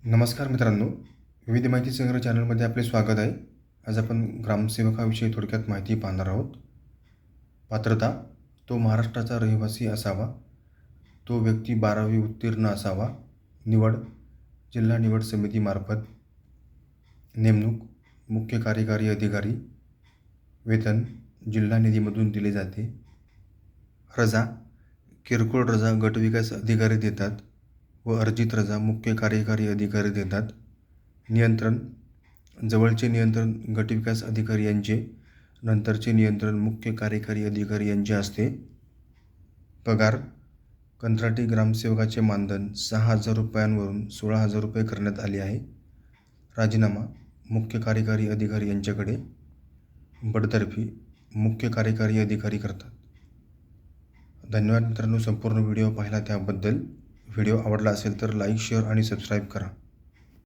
नमस्कार मित्रांनो, विविध माहिती संग्रह चॅनलमध्ये आपले स्वागत आहे. आज आपण ग्रामसेवकाविषयी थोडक्यात माहिती पाहणार आहोत. पात्रता: तो महाराष्ट्राचा रहिवासी असावा. तो व्यक्ती 12वी उत्तीर्ण असावा. निवड: जिल्हा निवड समितीमार्फत. नेमणूक: मुख्य कार्यकारी अधिकारी. वेतन: जिल्हा निधीमधून दिले जाते. रजा: किरकोळ रजा गटविकास अधिकारी देतात व अर्जित रजा मुख्य कार्यकारी अधिकारी देतात. नियंत्रण: जवळचे नियंत्रण गटविकास अधिकारी यांचे, नंतरचे नियंत्रण मुख्य कार्यकारी अधिकारी यांचे असते. पगार: कंत्राटी ग्रामसेवकाचे मानधन 6,000 रुपयांवरून 16,000 रुपये करण्यात आले आहे. राजीनामा मुख्य कार्यकारी अधिकारी यांच्याकडे. बडतर्फी मुख्य कार्यकारी अधिकारी करतात. धन्यवाद मित्रांनो, संपूर्ण व्हिडिओ पाहिला त्याबद्दल. व्हिडिओ आवडला असेल तर लाईक, शेअर आणि सबस्क्राईब करा.